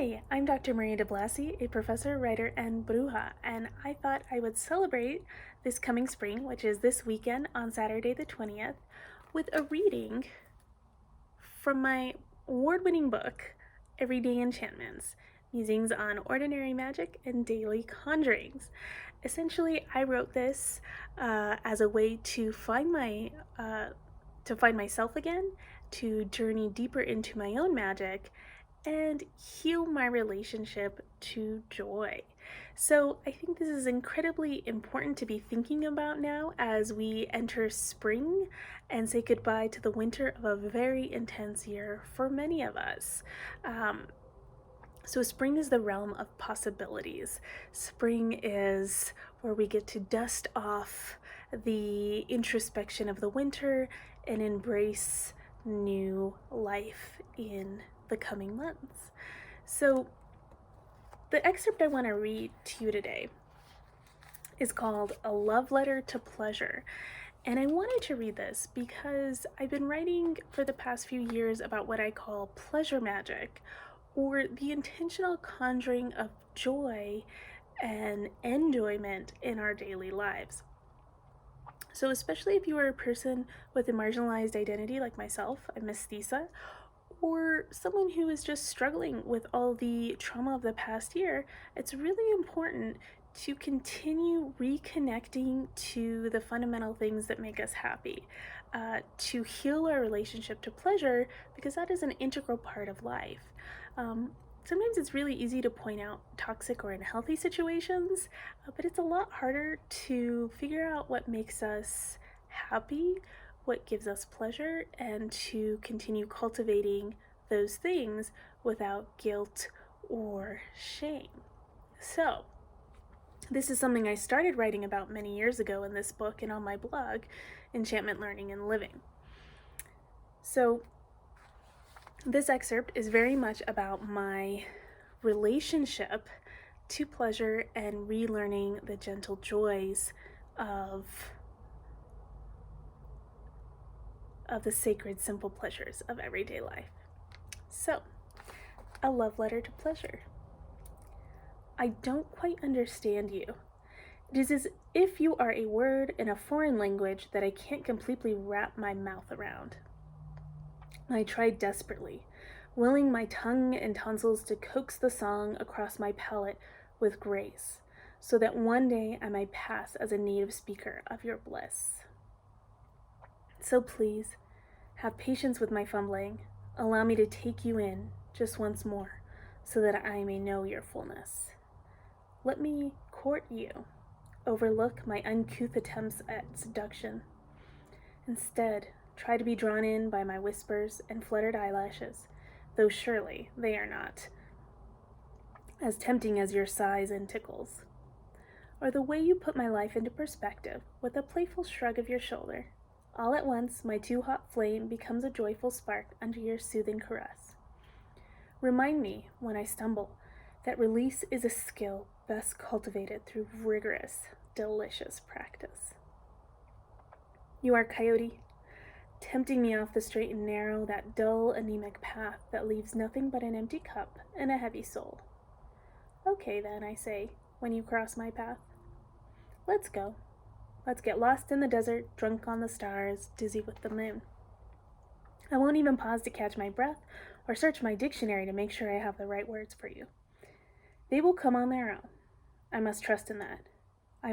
Hi, I'm Dr. Maria DeBlassie, a professor, writer, and bruja, and I thought I would celebrate this coming spring, which is this weekend on Saturday the 20th, with a reading from my award-winning book, Everyday Enchantments, Musings on Ordinary Magic and Daily Conjurings. Essentially, I wrote this as a way to find myself again, to journey deeper into my own magic, and heal my relationship to joy. So I think this is incredibly important to be thinking about now as we enter spring and say goodbye to the winter of a very intense year for many of us. So spring is the realm of possibilities. Spring is where we get to dust off the introspection of the winter and embrace new life in the coming months. So the excerpt I want to read to you today is called A Love Letter to Pleasure. And I wanted to read this because I've been writing for the past few years about what I call pleasure magic, or the intentional conjuring of joy and enjoyment in our daily lives. So especially if you are a person with a marginalized identity like myself, I'm mestiza, or someone who is just struggling with all the trauma of the past year, it's really important to continue reconnecting to the fundamental things that make us happy, to heal our relationship to pleasure, because that is an integral part of life. Sometimes it's really easy to point out toxic or unhealthy situations, but it's a lot harder to figure out what makes us happy, what gives us pleasure, and to continue cultivating those things without guilt or shame. So, this is something I started writing about many years ago in this book and on my blog, Enchantment Learning and Living. So, this excerpt is very much about my relationship to pleasure and relearning the gentle joys of the sacred, simple pleasures of everyday life. So, a love letter to pleasure. I don't quite understand you. It is as if you are a word in a foreign language that I can't completely wrap my mouth around. I tried desperately, willing my tongue and tonsils to coax the song across my palate with grace, so that one day I might pass as a native speaker of your bliss. So please, have patience with my fumbling. Allow me to take you in just once more, so that I may know your fullness. Let me court you, overlook my uncouth attempts at seduction. Instead, try to be drawn in by my whispers and fluttered eyelashes, though surely they are not as tempting as your sighs and tickles, or the way you put my life into perspective with a playful shrug of your shoulder. All at once, my too-hot flame becomes a joyful spark under your soothing caress. Remind me, when I stumble, that release is a skill best cultivated through rigorous, delicious practice. You are Coyote, tempting me off the straight and narrow, that dull, anemic path that leaves nothing but an empty cup and a heavy soul. Okay then, I say, when you cross my path. Let's go. Let's get lost in the desert, drunk on the stars, dizzy with the moon. I won't even pause to catch my breath or search my dictionary to make sure I have the right words for you. They will come on their own. I must trust in that. I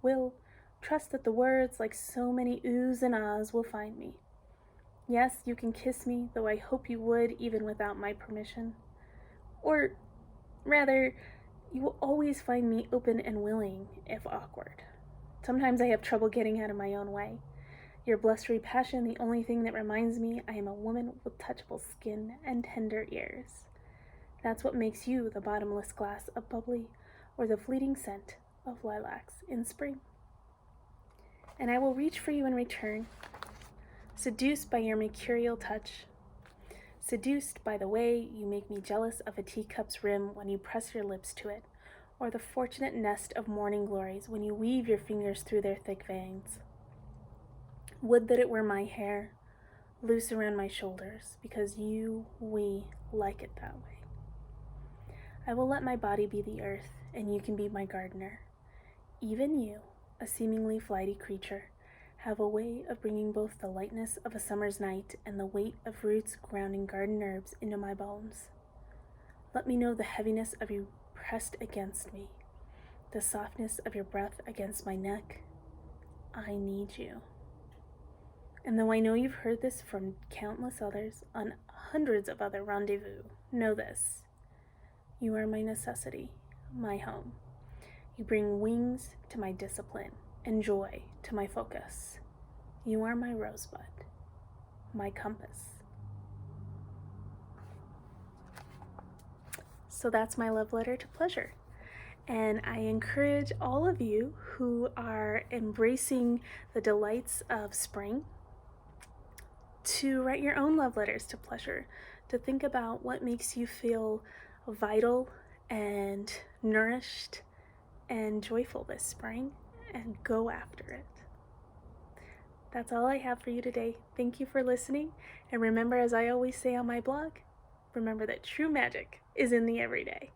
will trust that the words, like so many oohs and ahs, will find me. Yes, you can kiss me, though I hope you would, even without my permission. Or, rather, you will always find me open and willing, if awkward. Sometimes I have trouble getting out of my own way. Your blustery passion, the only thing that reminds me I am a woman with touchable skin and tender ears. That's what makes you the bottomless glass of bubbly, or the fleeting scent of lilacs in spring. And I will reach for you in return, seduced by your mercurial touch, seduced by the way you make me jealous of a teacup's rim when you press your lips to it, or the fortunate nest of morning glories when you weave your fingers through their thick veins. Would that it were my hair, loose around my shoulders, because we like it that way. I will let my body be the earth, and you can be my gardener. Even you, a seemingly flighty creature, have a way of bringing both the lightness of a summer's night and the weight of roots grounding garden herbs into my bones. Let me know the heaviness of you pressed against me, the softness of your breath against my neck. I need you. And though I know you've heard this from countless others on hundreds of other rendezvous, know this. You are my necessity, my home. You bring wings to my discipline and joy to my focus. You are my rosebud, my compass. So that's my love letter to pleasure. And I encourage all of you who are embracing the delights of spring to write your own love letters to pleasure, to think about what makes you feel vital and nourished and joyful this spring, and go after it. That's all I have for you today. Thank you for listening, and remember, as I always say on my blog, remember that true magic is in the everyday.